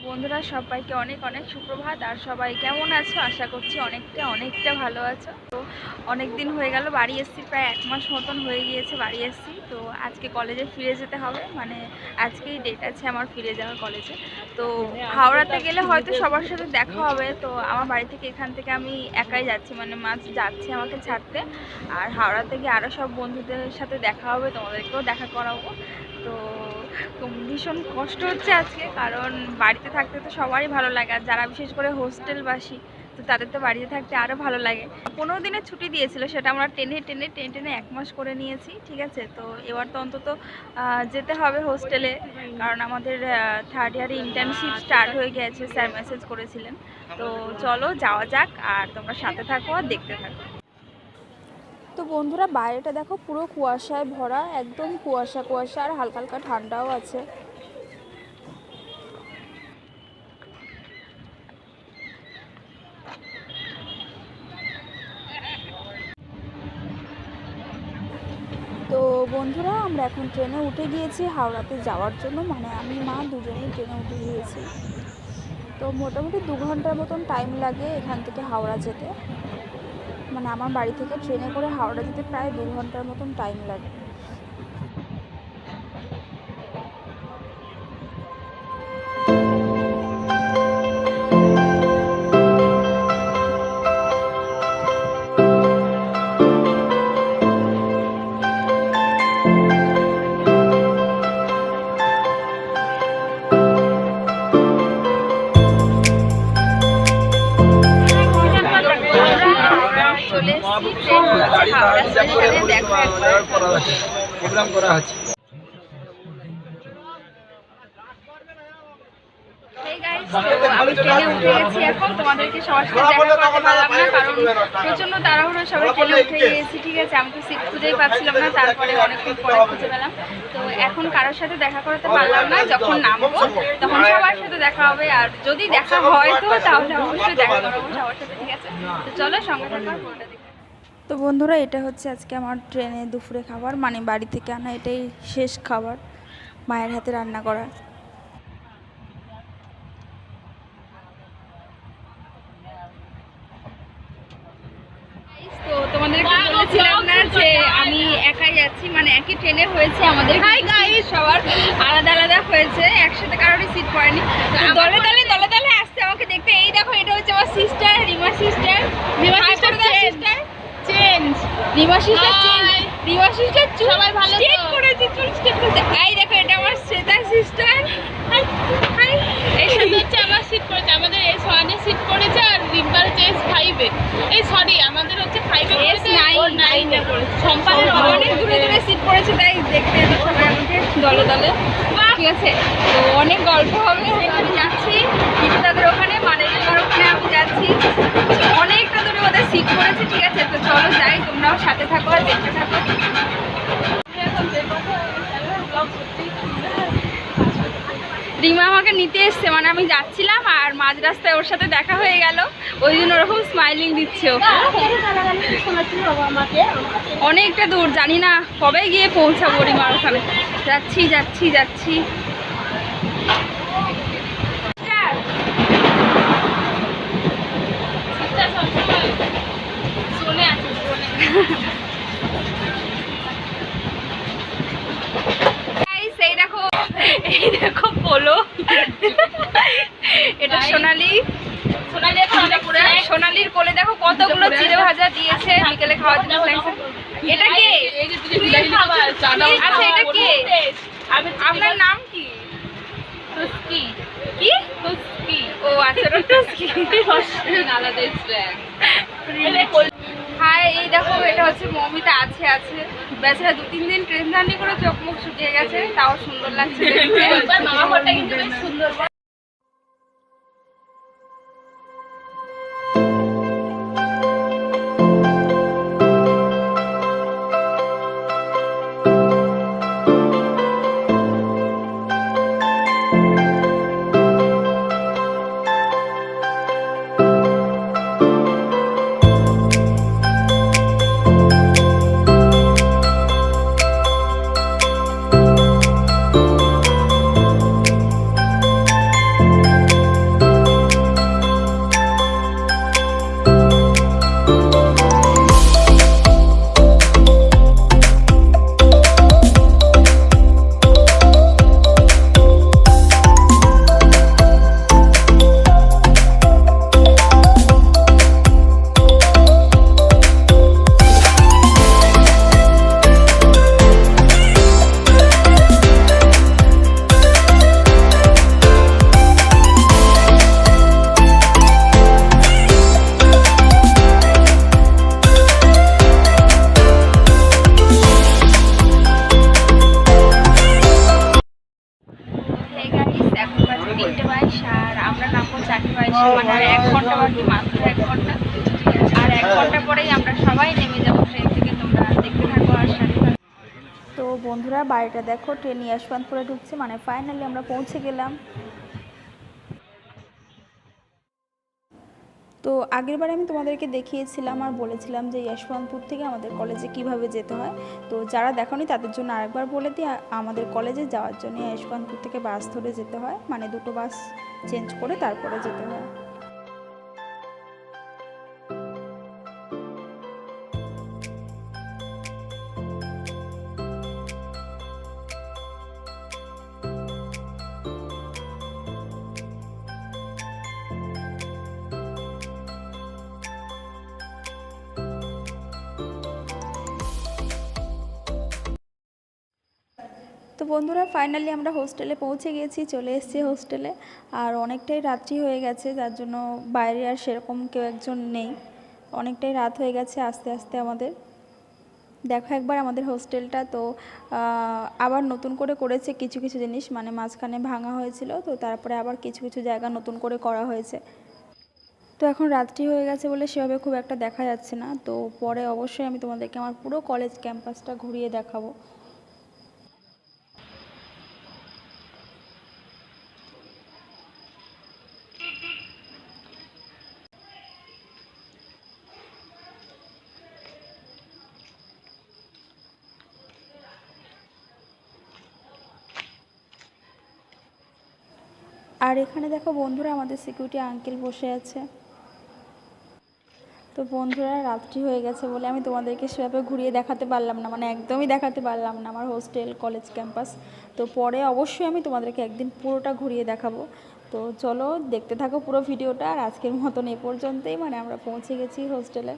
বন্ধুরা সবাইকে অনেক অনেক সুপ্রভাত। আর সবাই কেমন আছো? আশা করছি অনেকটা ভালো আছো। তো অনেক দিন হয়ে গেল বাড়ি এসেছি, প্রায় 1 মাস মতন হয়ে গিয়েছে বাড়ি এসেছি। তো আজকে কলেজে ফিরে যেতে হবে, মানে আজকেই ডেট আছে আমার ফিরে যাওয়ার কলেজে। তো হাওড়াতে গেলে হয়তো সবার সাথে দেখা হবে। তো আমার বাড়ি থেকে এখান থেকে আমি একাই যাচ্ছি, মানে মা যাচ্ছে আমাকে ছাড়তে। আর হাওড়াতে গিয়ে আরও সব বন্ধুদের সাথে দেখা হবে, তোমাদেরকেও দেখা করাবো। তো ভীষণ কষ্ট হচ্ছে আজকে, কারণ বাড়িতে থাকতে তো সবারই ভালো লাগে, আর যারা বিশেষ করে হোস্টেলবাসী তো তাদের তো বাড়িতে থাকতে আরও ভালো লাগে। 15 দিনের ছুটি দিয়েছিল, সেটা আমরা টেনে 1 মাস করে নিয়েছি, ঠিক আছে। তো এবার তো অন্তত যেতে হবে হোস্টেলে, কারণ আমাদের 3rd ইয়ারে ইন্টার্নশিপ স্টার্ট হয়ে গেছে, স্যার মেসেজ করেছিলেন। তো চলো যাওয়া যাক, আর তোমরা সাথে থাকো আর দেখতে থাকো। তো বন্ধুরা বাইরেটা দেখো, পুরো কুয়াশায় ভরা, একদম কুয়াশা আর হালকা হালকা ঠান্ডাও আছে। তো বন্ধুরা আমরা এখন ট্রেনে উঠে গিয়েছি হাওড়াতে যাওয়ার জন্য, মানে আমি মা দুজনেই ট্রেনে উঠে গিয়েছি। তো মোটামুটি 2 ঘন্টার মতন টাইম লাগে এখান থেকে হাওড়া যেতে, মানে আমার বাড়ি থেকে ট্রেনে করে হাওড়া যেতে প্রায় 2 ঘন্টার মতন টাইম লাগে। প্রোগ্রাম করা হচ্ছে। আমি ট্রেনে উঠে গেছি, এখন তোমাদেরকে সবার সাথে দেখা করতে পারলাম না, কারণ প্রচন্ড তাড়াহুড়ো সবাই ট্রেনে উঠে গিয়েছি, ঠিক আছে। আমি তো সিট খুঁজেই পাচ্ছিলাম না, তারপরে অনেকক্ষণ পরে খুঁজে পেলাম। তো এখন কারোর সাথে দেখা করতে পারলাম না, যখন নামবো তখন সবার সাথে দেখা হবে, আর যদি দেখা হয় তো তাহলে অবশ্যই দেখা করবো সবার সাথে, ঠিক আছে। তো চলো সঙ্গে থাকার পুরোটা দেখি। তো বন্ধুরা এটা হচ্ছে আজকে আমার ট্রেনে দুপুরে খাবার, মানে বাড়ি থেকে আনা এটাই শেষ খাবার, মায়ের হাতে রান্না করা। তো তোমাদেরকে বলেছিলাম না যে আমি একাই যাচ্ছি, মানে একই ট্রেনে হয়েছে আমাদের, সবার আলাদা আলাদা হয়েছে, একসাথে কারোরই সিট পড়েনি। দলে দলে আসছে আমাকে দেখতে। এই দেখো, এটা হচ্ছে আমার sister, Rima sister. Rima sister change, Rima sister change, Rima sister সবাই ভালো স্টেট করেছে, চুল স্টেট করেছে। এই দেখো, এটা আমার শ্বেতা সিস্টার। হাই, এই সাথে হচ্ছে আমার সিট পড়েছে, আমাদের S1 এ সিট পড়েছে, আর রিম্পার হচ্ছে S5 এ। এই সরি, আমাদের হচ্ছে 5 এ, S9 এ পড়েছে। সম্পানের অনেক দূরে সিট পড়েছে, তাই দেখতে এলো সবাই আমাকে দলে, ঠিক আছে। তো অনেক গল্প হবে, আমি যাচ্ছি তাদের ওখানে, মানে ওখানে আমি যাচ্ছি, অনেকটা দূরে ওদের সিট পড়েছে, ঠিক আছে। তো চলো যাই, তোমরাও সাথে থাকো আর দেখতে থাকো। রিমা আমাকে নিতে এসছে, মানে আমি যাচ্ছিলাম আর মাঝ রাস্তায় ওর সাথে দেখা হয়ে গেল, ওই জন্য ওরকম স্মাইলিং দিচ্ছে। অনেকটা দূর, জানি না কবে গিয়ে পৌঁছাবো রিমার ওখানে। যাচ্ছি এই দেখো পোলো, এটা সোনালির কোলে দেখো কতগুলো চিড়ে ভাজা দিয়েছে বিকেলে খাওয়ার জন্য। এটা কে? আচ্ছা, এটা কে? আপনার নাম কি? কি? ও আচ্ছা, হাই, এই দেখো, এটা হচ্ছে মমিতা আছে বেচারা 2-3 দিন ট্রেন জার্নি করে চোখ মুখ শুকিয়ে গেছে, তাও সুন্দর লাগছে সুন্দর। আর আমরা নামবো 4:22, মানে আর 1 ঘন্টা বাকি, মাত্র 1 ঘন্টা। আর 1 ঘন্টা পরেই আমরা সবাই নেমে যাবো ট্রেন থেকে। তোমরা দেখতে থাকো আর সাথে থাকো। তো বন্ধুরা বাড়িটা দেখো, ট্রেন যশবন্তপুরে ঢুকছে, মানে ফাইনালি আমরা পৌঁছে গেলাম। তো আগের বারে আমি তোমাদেরকে দেখিয়েছিলাম আর বলেছিলাম যে যশবন্তপুর থেকে আমাদের কলেজে কিভাবে যেতে হয়। তো যারা দেখোনি তাদের জন্য আরেকবার বলে দিই, আমাদের কলেজে যাওয়ার জন্য যশবন্তপুর থেকে বাস ধরে যেতে হয়, মানে দুটো বাস চেঞ্জ করে তারপরে যেতে হয়। তো বন্ধুরা ফাইনালি আমরা হোস্টেলে পৌঁছে গেছি, চলে এসেছি হোস্টেলে। আর অনেকটাই রাত্রি হয়ে গেছে, যার জন্য বাইরে আর সেরকম কেউ একজন নেই, অনেকটাই রাত হয়ে গেছে আস্তে আস্তে আমাদের। দেখো একবার আমাদের হোস্টেলটা। তো আবার নতুন করে করেছে কিছু কিছু জিনিস, মানে মাঝখানে ভাঙা হয়েছিল, তো তারপরে আবার কিছু কিছু জায়গা নতুন করে করা হয়েছে। তো এখন রাত্রি হয়ে গেছে বলে সেভাবে খুব একটা দেখা যাচ্ছে না। তো পরে অবশ্যই আমি তোমাদেরকে আমার পুরো কলেজ ক্যাম্পাসটা ঘুরিয়ে দেখাবো। আর এখানে দেখো বন্ধুরা আমাদের সিকিউরিটি আঙ্কেল বসে আছে। তো বন্ধুরা রাত্রি হয়ে গেছে বলে আমি তোমাদেরকে সেভাবে ঘুরিয়ে দেখাতে পারলাম না, মানে একদমই দেখাতে পারলাম না আমার হোস্টেল কলেজ ক্যাম্পাস। তো পরে অবশ্যই আমি তোমাদেরকে একদিন পুরোটা ঘুরিয়ে দেখাবো। তো চলো দেখতে থাকো পুরো ভিডিওটা। আর আজকের মতন এ পর্যন্তই, মানে আমরা পৌঁছে গেছি হোস্টেলে।